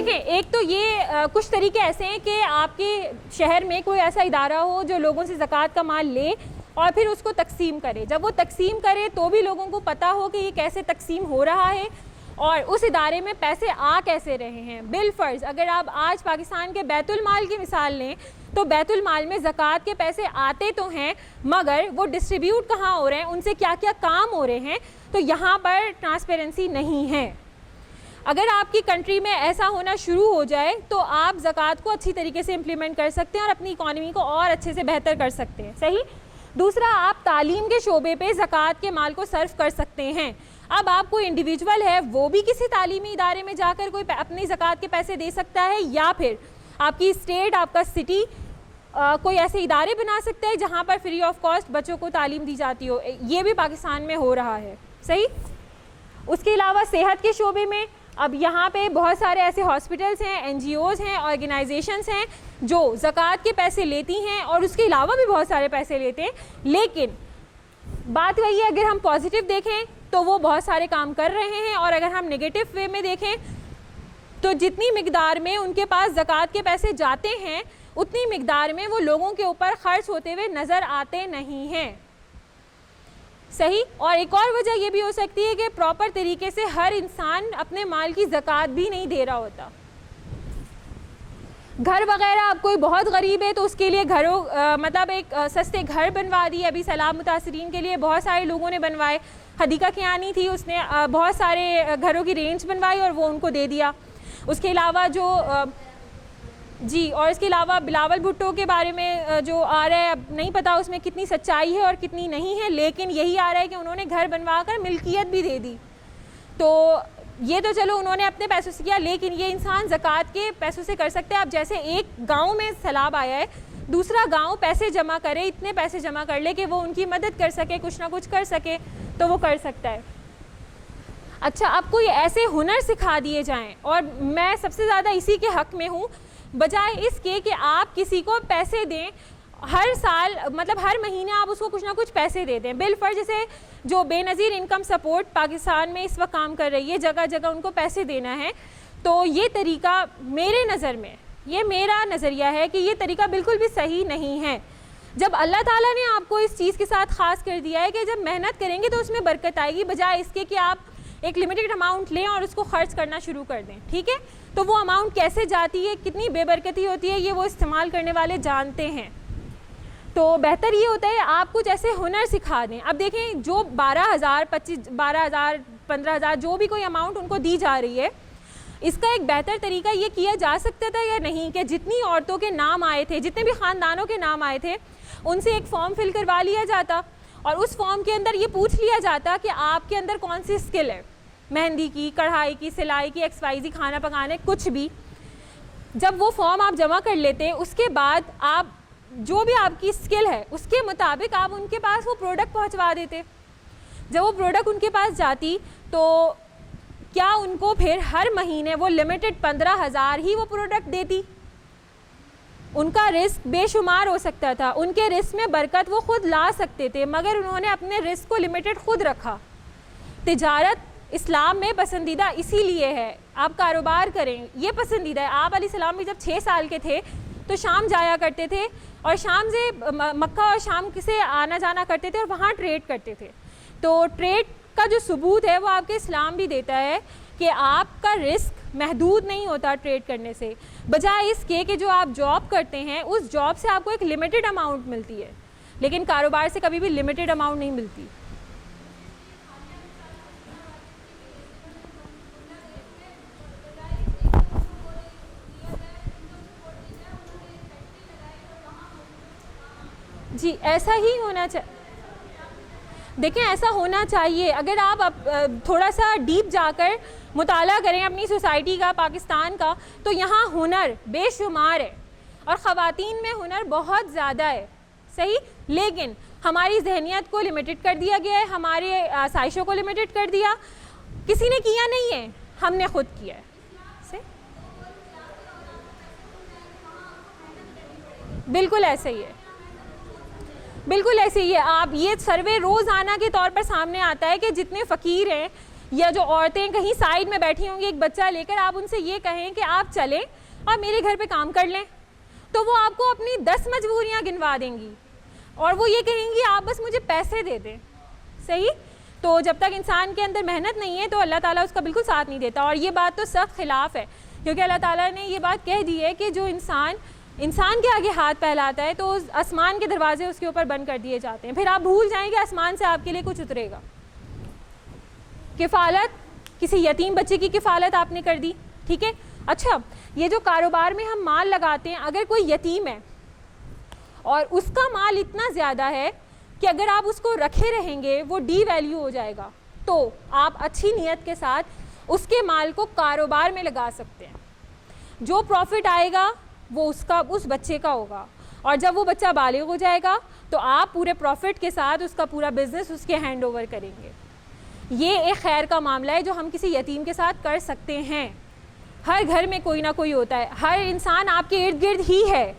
देखें, एक तो ये कुछ तरीके ऐसे हैं कि आपके शहर में कोई ऐसा इदारा हो जो लोगों से ज़कात का माल ले और फिर उसको तकसीम करे। जब वो तकसीम करे तो भी लोगों को पता हो कि ये कैसे तकसीम हो रहा है और उस इदारे में पैसे आ कैसे रहे हैं। बिलफर्ज अगर आप आज पाकिस्तान के बैतुल माल की मिसाल लें तो बैतुल माल में ज़कात के पैसे आते तो हैं, मगर वो डिस्ट्रीब्यूट कहाँ हो रहे हैं, उनसे क्या क्या काम हो रहे हैं, तो यहाँ पर ट्रांसपेरेंसी नहीं है। अगर आपकी कंट्री में ऐसा होना शुरू हो जाए तो आप ज़कात को अच्छी तरीके से इम्प्लीमेंट कर सकते हैं और अपनी इकॉनमी को और अच्छे से बेहतर कर सकते हैं। सही। दूसरा, आप तालीम के शोबे पे ज़कात के माल को सर्व कर सकते हैं। अब आप कोई इंडिविजुअल है, वो भी किसी तालीमी इदारे में जाकर कोई अपनी ज़कात के पैसे दे सकता है, या फिर आपकी स्टेट, आपका सिटी कोई ऐसे इदारे बना सकते हैं जहाँ पर फ्री ऑफ कॉस्ट बच्चों को तालीम दी जाती हो। ये भी पाकिस्तान में हो रहा है। सही। उसके अलावा सेहत के शोबे में अब यहाँ पे बहुत सारे ऐसे हॉस्पिटल्स हैं, NGOs हैं, ऑर्गेनाइजेशंस हैं जो ज़कात के पैसे लेती हैं और उसके अलावा भी बहुत सारे पैसे लेते हैं। लेकिन बात वही है, अगर हम पॉजिटिव देखें तो वो बहुत सारे काम कर रहे हैं, और अगर हम नेगेटिव वे में देखें तो जितनी मिकदार में उनके पास ज़कात के पैसे जाते हैं उतनी मिकदार में वो लोगों के ऊपर ख़र्च होते हुए नज़र आते नहीं हैं। सही। और एक और वजह ये भी हो सकती है कि प्रॉपर तरीके से हर इंसान अपने माल की ज़कात भी नहीं दे रहा होता। घर वगैरह, अब कोई बहुत गरीब है तो उसके लिए घरों मतलब एक सस्ते घर बनवा दिए। अभी सैलाब मुतासरीन के लिए बहुत सारे लोगों ने बनवाए। हदीका कियानी थी, उसने बहुत सारे घरों की रेंज बनवाई और वो उनको दे दिया। उसके अलावा जो जी, और इसके अलावा बिलावल भुट्टो के बारे में जो आ रहा है, अब नहीं पता उसमें कितनी सच्चाई है और कितनी नहीं है, लेकिन यही आ रहा है कि उन्होंने घर बनवा कर मिल्कियत भी दे दी। तो ये तो चलो उन्होंने अपने पैसों से किया, लेकिन ये इंसान ज़कात के पैसों से कर सकते हैं। अब जैसे एक गांव में सैलाब आया है, दूसरा गांव पैसे जमा करे, इतने पैसे जमा कर ले कि वो उनकी मदद कर सके, कुछ ना कुछ कर सके, तो वो कर सकता है। अच्छा, अब कोई ऐसे हुनर सिखा दिए जाएँ, और मैं सबसे ज़्यादा इसी के हक़ में हूँ, बजाय इसके कि आप किसी को पैसे दें हर साल, मतलब हर महीने आप उसको कुछ ना कुछ पैसे दे दें। बिलफर्ज जैसे जो बेनज़ीर इनकम सपोर्ट पाकिस्तान में इस वक्त काम कर रही है, जगह जगह उनको पैसे देना है, तो ये तरीका मेरे नज़र में, ये मेरा नज़रिया है कि ये तरीका बिल्कुल भी सही नहीं है। जब अल्लाह ताला ने आपको इस चीज़ के साथ ख़ास कर दिया है कि जब मेहनत करेंगे तो उसमें बरकत आएगी, बजाय इसके कि आप एक लिमिटेड अमाउंट लें और उसको खर्च करना शुरू कर दें। ठीक है, तो वो अमाउंट कैसे जाती है, कितनी बेबरकती होती है, ये वो इस्तेमाल करने वाले जानते हैं। तो बेहतर ये होता है आप कुछ ऐसे हुनर सिखा दें। अब देखें, जो 12,000, 12,000, 15,000 जो भी कोई अमाउंट उनको दी जा रही है, इसका एक बेहतर तरीका ये किया जा सकता था या नहीं कि जितनी औरतों के नाम आए थे, जितने भी ख़ानदानों के नाम आए थे, उनसे एक फॉर्म फिल करवा लिया जाता और उस फॉर्म के अंदर ये पूछ लिया जाता कि आपके अंदर कौन सी स्किल है, मेहंदी की, कढ़ाई की, सिलाई की, XYZ, खाना पकाने, कुछ भी। जब वो फॉर्म आप जमा कर लेते, उसके बाद आप जो भी आपकी स्किल है उसके मुताबिक आप उनके पास वो प्रोडक्ट पहुंचवा देते। जब वो प्रोडक्ट उनके पास जाती तो क्या उनको फिर हर महीने वो लिमिटेड 15,000 ही वो प्रोडक्ट देती? उनका रिस्क बेशुमार हो सकता था, उनके रिस्क में बरकत वो खुद ला सकते थे, मगर उन्होंने अपने रिस्क को लिमिटेड खुद रखा। तिजारत इस्लाम में पसंदीदा इसीलिए है, आप कारोबार करें, ये पसंदीदा है। आप अलैहिस्सलाम भी जब 6 साल के थे तो शाम जाया करते थे और शाम से मक्का और शाम से आना जाना करते थे और वहाँ ट्रेड करते थे। तो ट्रेड का जो सबूत है वो आपके इस्लाम भी देता है कि आपका रिस्क महदूद नहीं होता ट्रेड करने से, बजाय इसके कि जो आप जॉब करते हैं उस जॉब से आपको एक लिमिटेड अमाउंट मिलती है, लेकिन कारोबार से कभी भी लिमिटेड अमाउंट नहीं मिलती। जी, ऐसा ही होना चाहिए। देखें, ऐसा होना चाहिए। अगर आप थोड़ा सा डीप जाकर मुताला करें अपनी सोसाइटी का, पाकिस्तान का, तो यहाँ हुनर बेशुमार है और ख़वातीन में हुनर बहुत ज़्यादा है। सही, लेकिन हमारी जहनियत को लिमिटेड कर दिया गया है, हमारे आसाइशों को लिमिटेड कर दिया। किसी ने किया नहीं है, हमने खुद किया है। बिल्कुल ऐसे ही है, बिल्कुल ऐसे ही है। आप ये सर्वे रोज़ाना के तौर पर सामने आता है कि जितने फ़कीर हैं या जो औरतें कहीं साइड में बैठी होंगी एक बच्चा लेकर, आप उनसे ये कहें कि आप चलें और मेरे घर पे काम कर लें, तो वो आपको अपनी 10 मजबूरियाँ गिनवा देंगी और वो ये कहेंगी आप बस मुझे पैसे दे दें। सही? तो जब तक इंसान के अंदर मेहनत नहीं है तो अल्लाह ताला उसका बिल्कुल साथ नहीं देता। और ये बात तो सख्त खिलाफ है, क्योंकि अल्लाह ताला ने ये बात कह दी है कि जो इंसान के आगे हाथ फैलाता है तो उस आसमान के दरवाजे उसके ऊपर बंद कर दिए जाते हैं। फिर आप भूल जाएंगे आसमान से आपके लिए कुछ उतरेगा। किफ़ालत, किसी यतीम बच्चे की किफ़ालत आपने कर दी, ठीक है। अच्छा, ये जो कारोबार में हम माल लगाते हैं, अगर कोई यतीम है और उसका माल इतना ज़्यादा है कि अगर आप उसको रखे रहेंगे वो डी वैल्यू हो जाएगा, तो आप अच्छी नीयत के साथ उसके माल को कारोबार में लगा सकते हैं। जो प्रॉफिट आएगा वो उस बच्चे का होगा, और जब वो बच्चा बालिग हो जाएगा तो आप पूरे प्रॉफिट के साथ उसका पूरा बिजनेस उसके हैंड ओवर करेंगे। ये एक खैर का मामला है जो हम किसी यतीम के साथ कर सकते हैं। हर घर में कोई ना कोई होता है, हर इंसान आपके इर्द गिर्द ही है,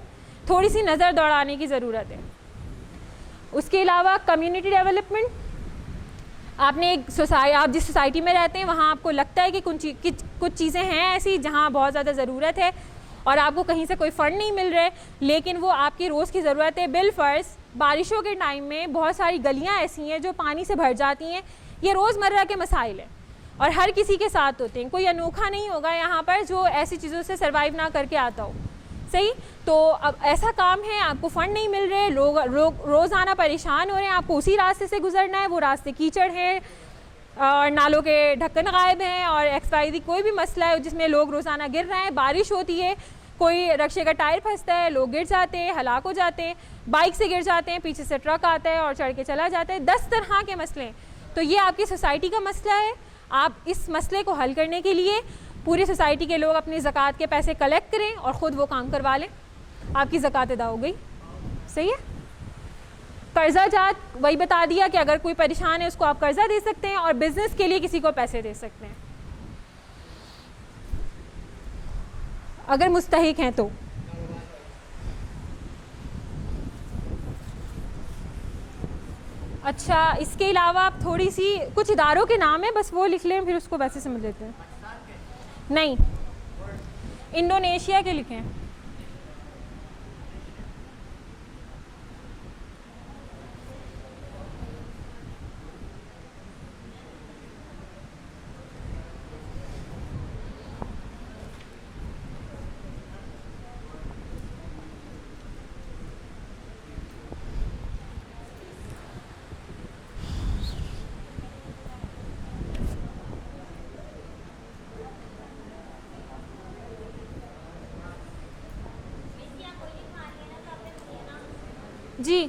थोड़ी सी नज़र दौड़ाने की ज़रूरत है। उसके अलावा कम्युनिटी डेवलपमेंट, आपने आप जिस सोसाइटी में रहते हैं वहाँ आपको लगता है कि कुछ चीज़ें हैं ऐसी जहाँ बहुत ज़्यादा ज़रूरत है और आपको कहीं से कोई फ़ंड नहीं मिल रहे, लेकिन वो आपकी रोज़ की ज़रूरत है। बिलफ़र्ज़ बारिशों के टाइम में बहुत सारी गलियाँ ऐसी हैं जो पानी से भर जाती हैं। ये रोज़मर्रा के मसाइल हैं और हर किसी के साथ होते हैं। कोई अनोखा नहीं होगा यहाँ पर जो ऐसी चीज़ों से सर्वाइव ना करके आता हो। सही? तो अब ऐसा काम है, आपको फ़ंड नहीं मिल रहे, लोग रोज़ाना परेशान हो रहे हैं, आपको उसी रास्ते से गुजरना है, वो रास्ते कीचड़ है और नालों के ढक्कन गायब हैं और XYZ कोई भी मसला है जिसमें लोग रोज़ाना गिर रहे हैं। बारिश होती है, कोई रक्शे का टायर फंसता है, लोग गिर जाते हैं, हलाक हो जाते हैं, बाइक से गिर जाते हैं, पीछे से ट्रक आता है और चढ़ के चला जाता है। 10 तरह के मसले हैं। तो ये आपकी सोसाइटी का मसला है। आप इस मसले को हल करने के लिए पूरी सोसाइटी के लोग अपनी ज़कात के पैसे कलेक्ट करें और ख़ुद वो काम करवा लें, आपकी ज़कात अदा हो गई। सही है? कर्जा जात वही बता दिया कि अगर कोई परेशान है उसको आप कर्जा दे सकते हैं और बिज़नेस के लिए किसी को पैसे दे सकते हैं अगर मुस्तहिक हैं तो। अच्छा, इसके अलावा आप थोड़ी सी कुछ इदारों के नाम है बस वो लिख लें, फिर उसको वैसे समझ लेते हैं। नहीं, इंडोनेशिया के लिखें। जी,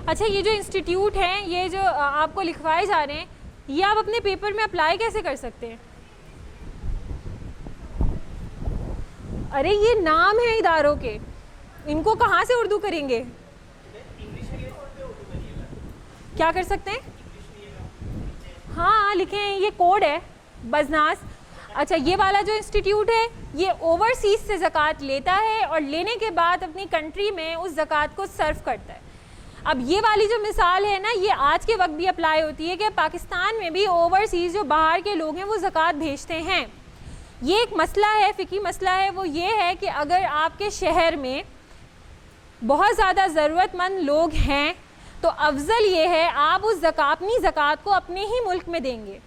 अच्छा, ये जो इंस्टीट्यूट हैं, ये जो आपको लिखवाए जा रहे हैं, ये आप अपने पेपर में अप्लाई कैसे कर सकते हैं? अरे ये नाम है इदारों के, इनको कहाँ से उर्दू करेंगे? क्या कर सकते हैं? हाँ लिखें, ये कोड है बजनास। अच्छा, ये वाला जो इंस्टीट्यूट है ये ओवरसीज से ज़कात लेता है और लेने के बाद अपनी कंट्री में उस ज़कात को सर्व करता है। अब ये वाली जो मिसाल है ना, ये आज के वक्त भी अप्लाई होती है कि पाकिस्तान में भी ओवरसीज़ जो बाहर के लोग हैं वो ज़कात भेजते हैं। ये एक मसला है, फ़िकी मसला है, वो ये है कि अगर आपके शहर में बहुत ज़्यादा ज़रूरतमंद लोग हैं तो अफजल ये है आप उस अपनी ज़कात को अपने ही मुल्क में देंगे,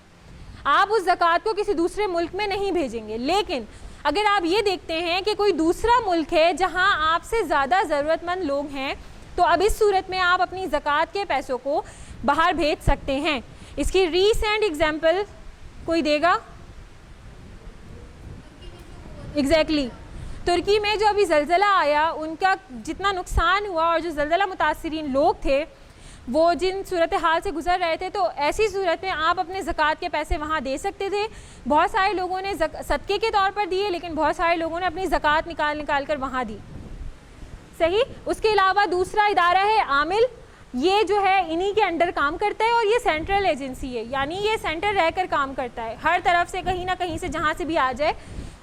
आप उस ज़कात को किसी दूसरे मुल्क में नहीं भेजेंगे। लेकिन अगर आप ये देखते हैं कि कोई दूसरा मुल्क है जहाँ आपसे ज़्यादा ज़रूरतमंद लोग हैं, तो अब इस सूरत में आप अपनी ज़कात के पैसों को बाहर भेज सकते हैं। इसकी रीसेंट एग्जाम्पल कोई देगा? एग्जैक्टली तुर्की में जो अभी ज़लज़ला आया, उनका जितना नुकसान हुआ और जो ज़लज़ला मुतासिरीन लोग थे वो जिन सूरत हाल से गुजर रहे थे, तो ऐसी सूरत में आप अपने ज़कात के पैसे वहाँ दे सकते थे। बहुत सारे लोगों ने सदक़े के तौर पर दिए, लेकिन बहुत सारे लोगों ने अपनी ज़कात निकाल कर वहाँ दी। सही। उसके अलावा दूसरा इदारा है आमिल, ये जो है इन्हीं के अंडर काम करता है और ये सेंट्रल एजेंसी है, यानी ये सेंटर रहकर काम करता है। हर तरफ से कहीं ना कहीं से जहाँ से भी आ जाए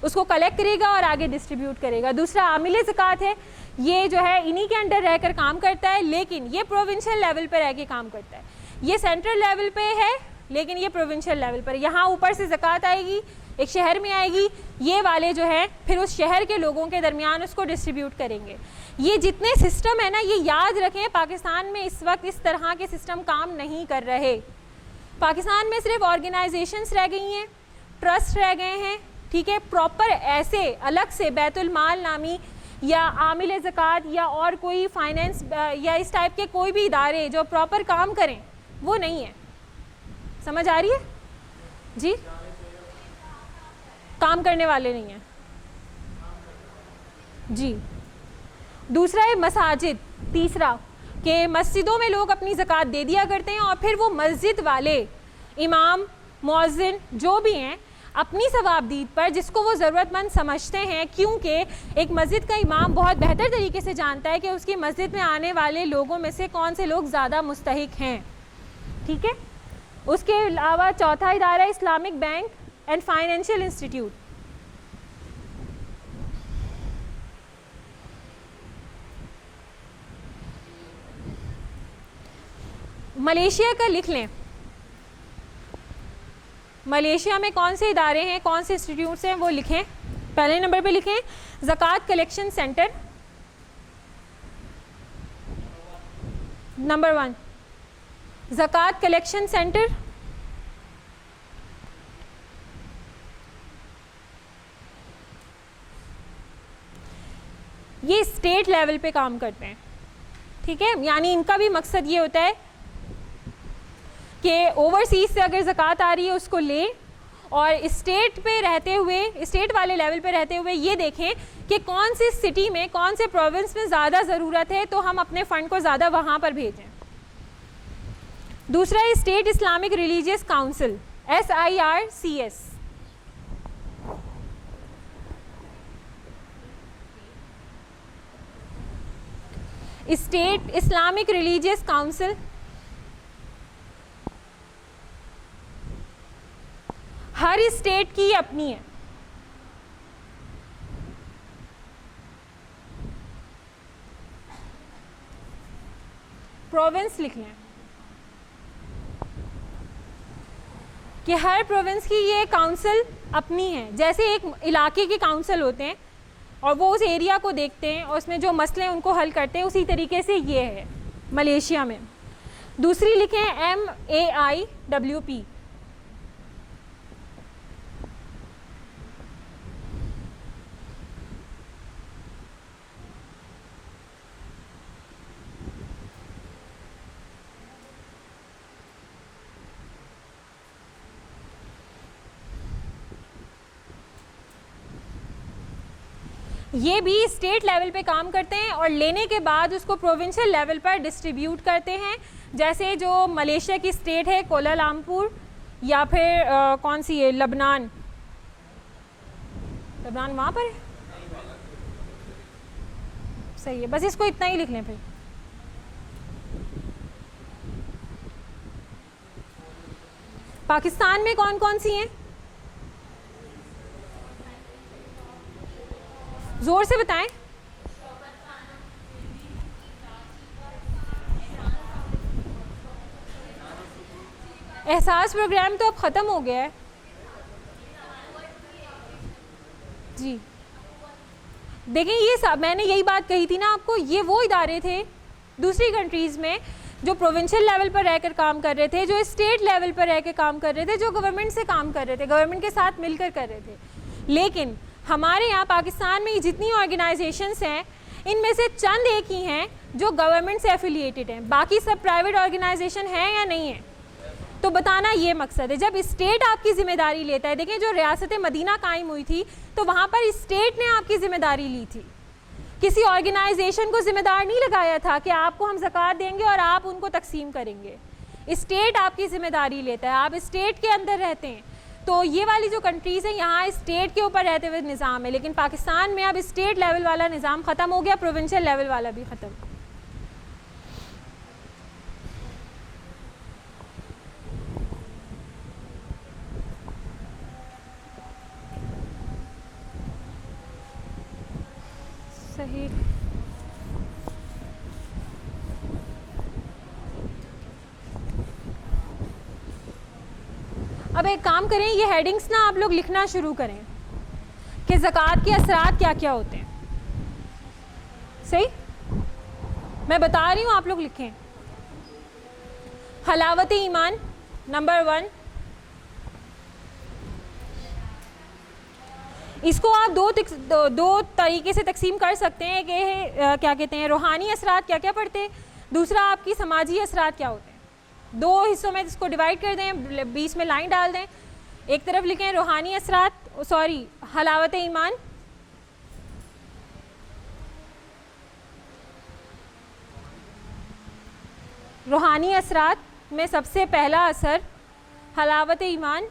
उसको कलेक्ट करेगा और आगे डिस्ट्रीब्यूट करेगा। दूसरा आमिल ज़कात है, ये जो है इन्हीं के अंडर रहकर काम करता है, लेकिन ये प्रोविंशियल लेवल पर रह के काम करता है। ये सेंट्रल लेवल पे है लेकिन ये प्रोविंशियल लेवल पर। यहाँ ऊपर से ज़कात आएगी, एक शहर में आएगी, ये वाले जो है फिर उस शहर के लोगों के दरमियान उसको डिस्ट्रीब्यूट करेंगे। ये जितने सिस्टम है ना, ये याद रखें, पाकिस्तान में इस वक्त इस तरह के सिस्टम काम नहीं कर रहे। पाकिस्तान में सिर्फ ऑर्गेनाइजेशंस रह गई हैं, ट्रस्ट रह गए हैं, ठीक है। प्रॉपर ऐसे अलग से बैतुल माल नामी या आमिल ज़कात या और कोई फाइनेंस या इस टाइप के कोई भी इदारे जो प्रॉपर काम करें वो नहीं है। समझ आ रही है जी? काम करने वाले नहीं हैं जी। दूसरा है मसाजिद। तीसरा कि मस्जिदों में लोग अपनी ज़कात दे दिया करते हैं और फिर वो मस्जिद वाले इमाम, मुअज्जिन जो भी हैं अपनी सवाबदीद पर, जिसको वो ज़रूरतमंद समझते हैं, क्योंकि एक मस्जिद का इमाम बहुत बेहतर तरीके से जानता है कि उसकी मस्जिद में आने वाले लोगों में से कौन से लोग ज़्यादा मुस्तहिक हैं, ठीक है। उसके अलावा चौथा इदारा Islamic bank and financial institute. Malaysia का लिख लें। मलेशिया में कौन से इदारे हैं, कौन से इंस्टीट्यूट्स हैं, वो लिखें। पहले नंबर पे लिखें ज़कात कलेक्शन सेंटर, नंबर 1 ज़कात कलेक्शन सेंटर। ये स्टेट लेवल पे काम करते हैं, ठीक है। यानी इनका भी मकसद ये होता है कि ओवरसीज से अगर ज़कात आ रही है उसको ले, और स्टेट पे रहते हुए, स्टेट वाले लेवल पे रहते हुए ये देखें कि कौन सी सिटी में, कौन से प्रोविंस में ज़्यादा ज़रूरत है, तो हम अपने फ़ंड को ज़्यादा वहाँ पर भेजें। दूसरा है state Islamic religious council, SIRCS। State Islamic religious council, हर स्टेट की अपनी है। प्रोविंस लिख लें कि हर प्रोविंस की ये काउंसिल अपनी है। जैसे एक इलाके के काउंसिल होते हैं और वो उस एरिया को देखते हैं और उसमें जो मसले हैं उनको हल करते हैं, उसी तरीके से ये है मलेशिया में। दूसरी लिखें MAIWP। ये भी स्टेट लेवल पे काम करते हैं और लेने के बाद उसको प्रोविंशियल लेवल पर डिस्ट्रीब्यूट करते हैं। जैसे जो मलेशिया की स्टेट है कोलालमपुर, या फिर कौन सी है, लबनान वहाँ पर है, सही है। बस इसको इतना ही लिख लें। फिर पाकिस्तान में कौन कौन सी हैं, जोर से बताएं। एहसास प्रोग्राम तो अब ख़त्म हो गया है जी। देखें, ये सब मैंने यही बात कही थी ना आपको, ये वो इदारे थे दूसरी कंट्रीज़ में जो प्रोविंशियल लेवल पर रहकर काम कर रहे थे, जो स्टेट लेवल पर रह के काम कर रहे थे, जो गवर्नमेंट से काम कर रहे थे, गवर्नमेंट के साथ मिलकर कर रहे थे। लेकिन हमारे यहाँ पाकिस्तान में जितनी ऑर्गेनाइजेशंस हैं, इनमें से चंद एक ही हैं जो गवर्नमेंट से एफिलिएटेड हैं, बाकी सब प्राइवेट ऑर्गेनाइजेशन हैं या नहीं है। तो बताना ये मकसद है। जब स्टेट आपकी जिम्मेदारी लेता है, देखें जो रियासत मदीना कायम हुई थी तो वहाँ पर स्टेट ने आपकी जिम्मेदारी ली थी, किसी ऑर्गेनाइजेशन को जिम्मेदार नहीं लगाया था कि आपको हम ज़कात देंगे और आप उनको तकसीम करेंगे। स्टेट आपकी जिम्मेदारी लेता है, आप स्टेट के अंदर रहते हैं। तो ये वाली जो कंट्रीज़ हैं यहाँ स्टेट के ऊपर रहते हुए निज़ाम है, लेकिन पाकिस्तान में अब स्टेट लेवल वाला निज़ाम ख़त्म हो गया, प्रोविंशियल लेवल वाला भी ख़त्म। सही। अब एक काम करें, ये हेडिंग्स ना आप लोग लिखना शुरू करें कि ज़कात के असरात क्या क्या होते हैं। सही, मैं बता रही हूँ, आप लोग लिखें। हलावत ईमान नंबर 1, इसको आप दो तरीके से तकसीम कर सकते हैं कि क्या कहते हैं, रूहानी असरात क्या क्या पढ़ते हैं, दूसरा आपकी समाजी असरात क्या होते हैं। दो हिस्सों में इसको डिवाइड कर दें, बीच में लाइन डाल दें। एक तरफ लिखें रूहानी असरात, सॉरी हलावत ईमान, रूहानी असरात में सबसे पहला असर हलावत ईमान।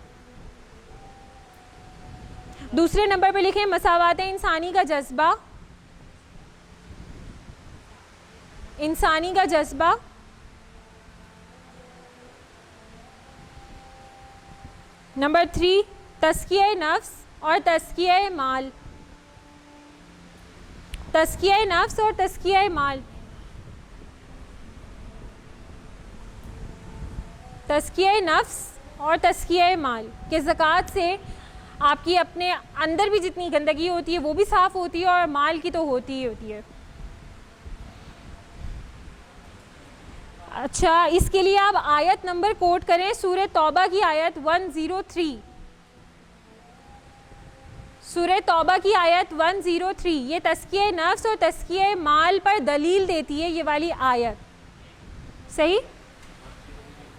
दूसरे नंबर पे लिखें मसावात इंसानी का जज्बा, इंसानी का जज्बा। नंबर 3 तज़किया नफ्स और तज़किया माल, तज़किया नफ्स और तज़किया माल। तज़किया नफ्स और तज़किया माल के ज़कात से आपकी अपने अंदर भी जितनी गंदगी होती है वो भी साफ़ होती है और माल की तो होती ही होती है। अच्छा, इसके लिए आप आयत नंबर कोट करें, सूरह तौबा की आयत 103, सूरह तौबा की आयत 103। ये तज़किया नफ्स और तज़किया माल पर दलील देती है ये वाली आयत। सही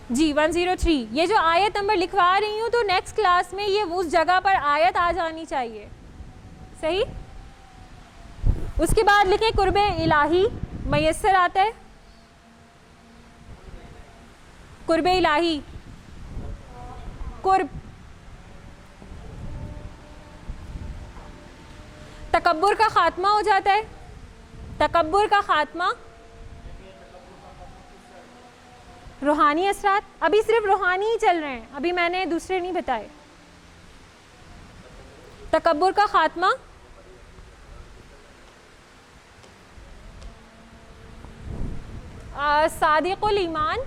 जी, 103। ये जो आयत नंबर लिखवा रही हूँ तो नेक्स्ट क्लास में ये उस जगह पर आयत आ जानी चाहिए। सही, उसके बाद लिखें कुर्बे इलाही मयस्सर आता है, कुर्बे इलाही, कुर्ब, तकब्बुर का खात्मा हो जाता है, तकब्बुर का खात्मा, रूहानी असरात। अभी सिर्फ रूहानी ही चल रहे हैं, अभी मैंने दूसरे नहीं बताए। तकब्बुर का खात्मा, सादिकुल ईमान,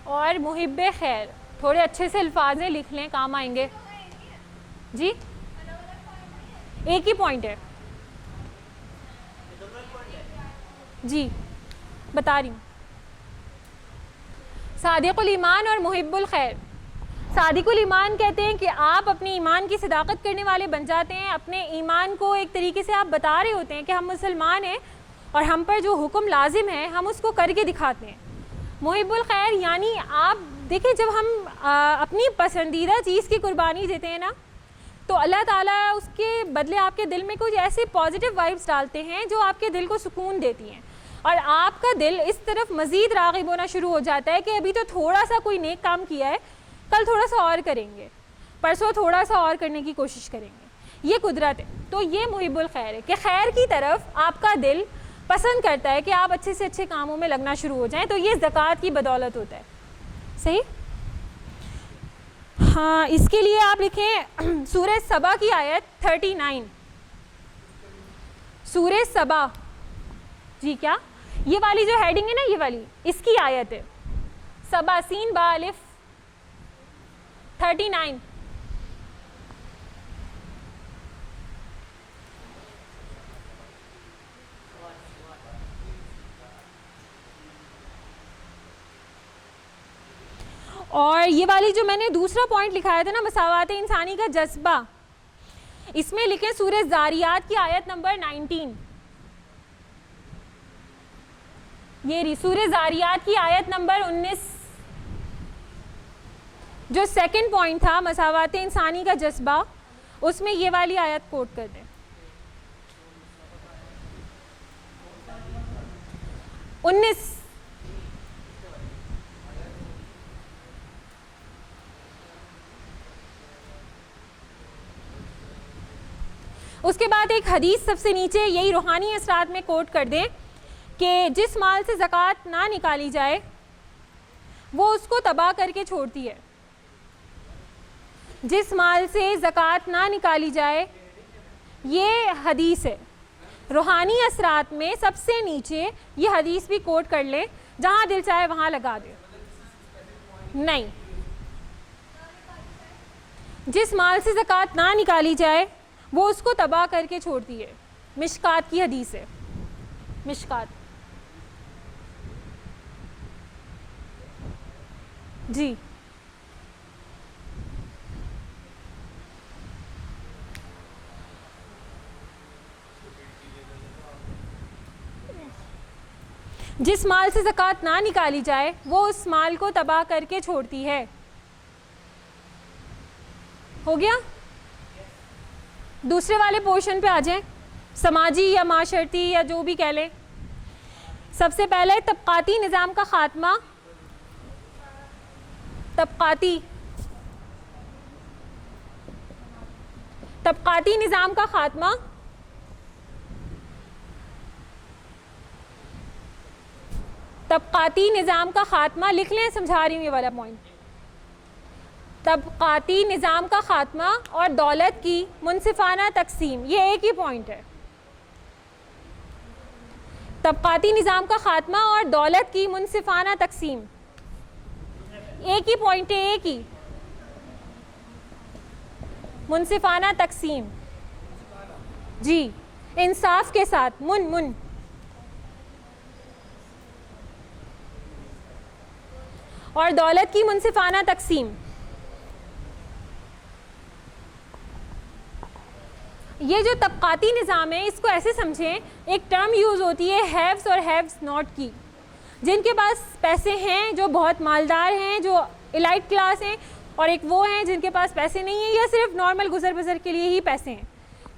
और मुहिब्बे खैर। थोड़े अच्छे से अल्फाज़ें लिख लें, काम आएंगे जी। एक ही पॉइंट है जी, बता रही हूँ। सादिकुल ईमान और मुहिब्बुल खैर। सादिकुल ईमान कहते हैं कि आप अपने ईमान की सदाकत करने वाले बन जाते हैं, अपने ईमान को एक तरीके से आप बता रहे होते हैं कि हम मुसलमान हैं और हम पर जो हुक्म लाजिम है हम उसको करके दिखाते हैं। मुहिब्बुल खैर यानी आप देखें, जब हम अपनी पसंदीदा चीज़ की कुर्बानी देते हैं ना, तो अल्लाह ताला उसके बदले आपके दिल में कुछ ऐसे पॉजिटिव वाइब्स डालते हैं जो आपके दिल को सुकून देती हैं, और आपका दिल इस तरफ मज़ीद राग़िब होना शुरू हो जाता है कि अभी तो थोड़ा सा कोई नेक काम किया है, कल थोड़ा सा और करेंगे, परसों थोड़ा सा और करने की कोशिश करेंगे। ये कुदरत है। तो ये मुहिब्बुल खैर है कि खैर की तरफ आपका दिल पसंद करता है कि आप अच्छे से अच्छे कामों में लगना शुरू हो जाएं। तो ये ज़कात की बदौलत होता है। सही, हाँ, इसके लिए आप लिखें सूरह सबा की आयत 39, सूरह सबा जी। क्या ये वाली जो हेडिंग है ना, ये वाली इसकी आयत है, सबा सीन बा अलिफ 39। और ये वाली जो मैंने दूसरा पॉइंट लिखाया था ना, मसावात इंसानी का जज्बा, इसमें लिखें सूरह ज़ारियात की आयत नंबर 19, ये रही सूरह ज़ारियात की आयत नंबर 19, जो सेकंड पॉइंट था मसावात इंसानी का जज्बा, उसमें ये वाली आयत कोट कर दें। उसके बाद एक हदीस सबसे नीचे यही रूहानी असरात में कोट कर दें कि जिस माल से ज़कात ना निकाली जाए वो उसको तबाह करके छोड़ती है। जिस माल से ज़कात ना निकाली जाए, ये हदीस है रूहानी असरात में सबसे नीचे। ये हदीस भी कोट कर ले, जहाँ दिल चाहे वहाँ लगा दे। नहीं, जिस माल से ज़कात ना निकाली जाए वो उसको तबाह करके छोड़ती है। मिशकात की हदीस है, मिशकात। जी, जिस माल से ज़कात ना निकाली जाए वो उस माल को तबाह करके छोड़ती है। हो गया? दूसरे वाले पोर्शन पे आ जाएं, समाजी या माशरती या जो भी कह लें। सबसे पहले तबकाती निज़ाम का ख़ात्मा। तबकाती निज़ाम का ख़ात्मा। तबकाती निज़ाम का ख़ात्मा लिख लें, समझा रही हूँ ये वाला पॉइंट। तबकाती निज़ाम का ख़ात्मा और दौलत की मुनसिफाना तकसीम, ये एक ही पॉइंट है। तबकाती निज़ाम का ख़ात्मा और दौलत की मुनसिफाना तकसीम, एक ही पॉइंट है, एक ही। मुनसिफाना तकसीम, जी, इंसाफ के साथ। मुन और दौलत की मुनसिफाना तकसीम। ये जो तबकाती निज़ाम है, इसको ऐसे समझें, एक टर्म यूज़ होती है हैव्स और हैव्स नॉट की। जिनके पास पैसे हैं, जो बहुत मालदार हैं, जो एलाइट क्लास हैं, और एक वो हैं जिनके पास पैसे नहीं हैं या सिर्फ नॉर्मल गुजर बसर के लिए ही पैसे हैं।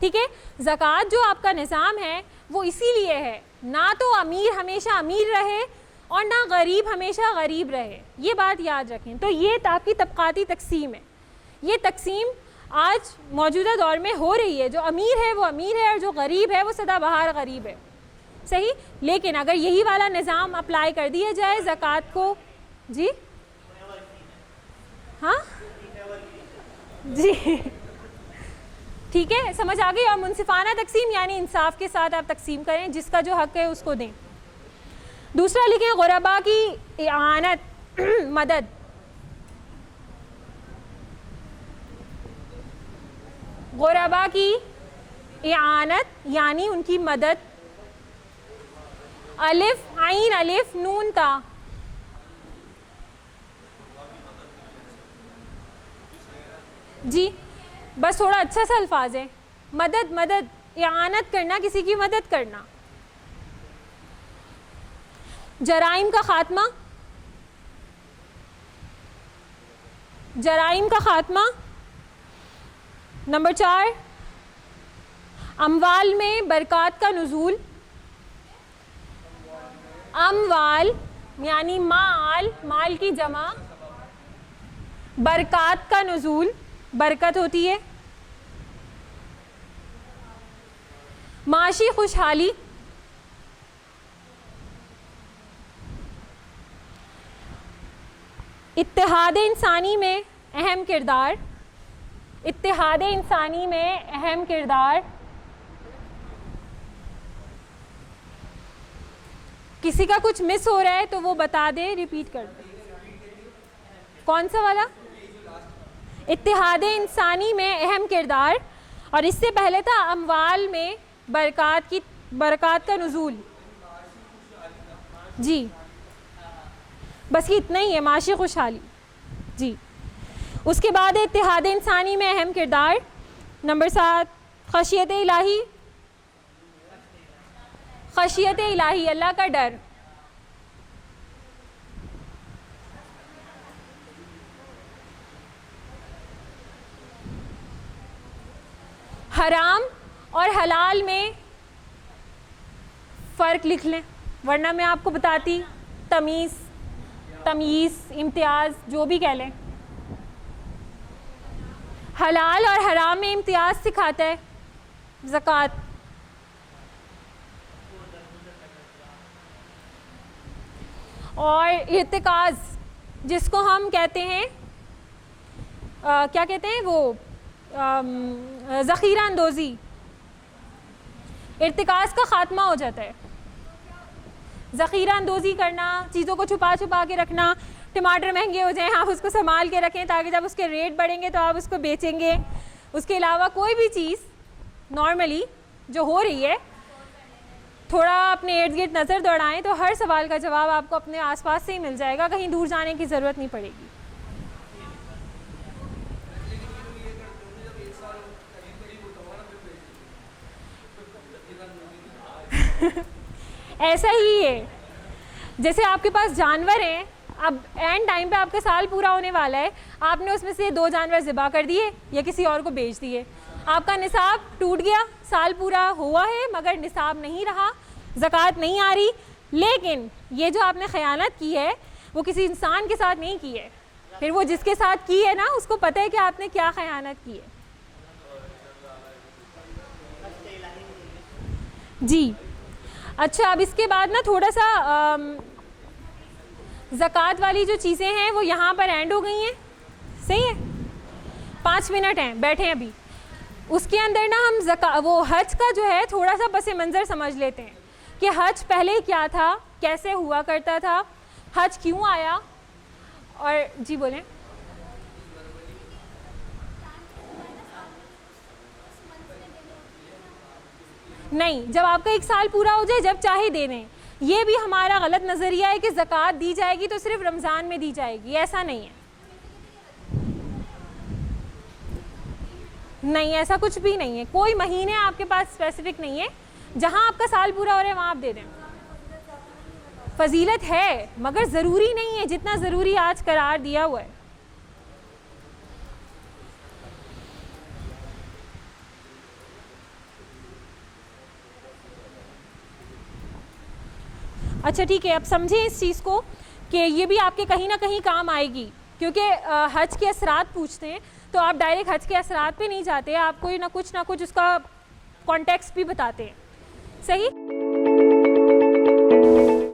ठीक है, ज़कात जो आपका निज़ाम है वो इसीलिए है, ना तो अमीर हमेशा अमीर रहे और ना गरीब हमेशा गरीब रहे। ये बात याद रखें। तो ये आपकी तबकाती तकसीम है। ये तकसीम आज मौजूदा दौर में हो रही है। जो अमीर है वो अमीर है और जो गरीब है वो सदाबहार गरीब है। सही, लेकिन अगर यही वाला निज़ाम अप्लाई कर दिया जाए ज़कात को, जी हाँ जी, ठीक है, समझ आ गई। और मुनसिफाना तकसीम यानी इंसाफ के साथ आप तकसीम करें, जिसका जो हक है उसको दें। दूसरा लिखें गुरबा की इआनत, मदद। गुरबा की इआनत यानी उनकी मदद। अलिफ आइन अलिफ नून ता, जी, बस थोड़ा अच्छा सा अल्फाज है। मदद, मदद, इआनत करना, किसी की मदद करना। जराइम का खात्मा, जराइम का खात्मा। नंबर 4, अमवाल में बरक़ात का नुज़ूल। अमवाल यानी माल, माल की जमा, बरक़ात का नुज़ूल, बरकत होती है। माशी खुशहाली, इत्तेहाद इंसानी में अहम किरदार। इत्तेहाद इंसानी में अहम किरदार। किसी का कुछ मिस हो रहा है तो वो बता दे, रिपीट कर दे। कौन सा वाला? इत्तेहाद इंसानी में अहम किरदार, और इससे पहले था अमवाल में बरक़ात का नुज़ूल। जी, बस ये इतना ही है, माशी खुशहाली। जी, उसके बाद इत्तेहाद इंसानी में अहम किरदार। नंबर 7, खशियत इलाही। खशियत इलाही, अल्लाह का डर। हराम और हलाल में फ़र्क लिख लें, वरना मैं आपको बताती। तमीज़, इम्तियाज़, जो भी कह लें। हलाल और हराम में इम्तियाज़ सिखाता है ज़कात। और इर्तिकाज़, जिसको हम कहते हैं क्या कहते हैं वो, ज़ख़ीरा अंदोज़ी, इर्तिकाज़ का ख़ात्मा हो जाता है। ज़ख़ीरा अंदोज़ी करना, चीज़ों को छुपा छुपा के रखना। टमाटर महंगे हो जाएं, आप उसको संभाल के रखें ताकि जब उसके रेट बढ़ेंगे तो आप उसको बेचेंगे। उसके अलावा कोई भी चीज़ नॉर्मली जो हो रही है, थोड़ा अपने इर्द गिर्द नज़र दौड़ाएं तो हर सवाल का जवाब आपको अपने आसपास से ही मिल जाएगा, कहीं दूर जाने की ज़रूरत नहीं पड़ेगी। ऐसा ही है, जैसे आपके पास जानवर हैं, अब एंड टाइम पे आपका साल पूरा होने वाला है, आपने उसमें से 2 जानवर ज़िबा कर दिए या किसी और को बेच दिए, आपका निसाब टूट गया, साल पूरा हुआ है मगर निसाब नहीं रहा, ज़कात नहीं आ रही। लेकिन ये जो आपने ख़यानत की है वो किसी इंसान के साथ नहीं की है, फिर वो जिसके साथ की है ना उसको पता है कि आपने क्या ख़यानत की है। जी अच्छा, अब इसके बाद ना थोड़ा सा ज़कात वाली जो चीज़ें हैं वो यहाँ पर एंड हो गई हैं, सही है। 5 मिनट हैं, बैठे अभी। उसके अंदर ना हम वो हज का जो है थोड़ा सा पस मंज़र समझ लेते हैं कि हज पहले क्या था, कैसे हुआ करता था, हज क्यों आया। और जी बोलें। नहीं, जब आपका 1 साल पूरा हो जाए जब चाहे दे दें। ये भी हमारा गलत नज़रिया है कि ज़कात दी जाएगी तो सिर्फ रमज़ान में दी जाएगी, ऐसा नहीं है। नहीं, ऐसा कुछ भी नहीं है, कोई महीने आपके पास स्पेसिफिक नहीं है, जहां आपका साल पूरा हो रहा है वहां आप दे दें। फजीलत है मगर ज़रूरी नहीं है जितना ज़रूरी आज करार दिया हुआ है। अच्छा ठीक है, अब समझें इस चीज़ को कि ये भी आपके कहीं ना कहीं काम आएगी, क्योंकि हज के असरात पूछते हैं तो आप डायरेक्ट हज के असरात पे नहीं जाते, आप कोई ना कुछ उसका कॉन्टेक्स्ट भी बताते हैं, सही।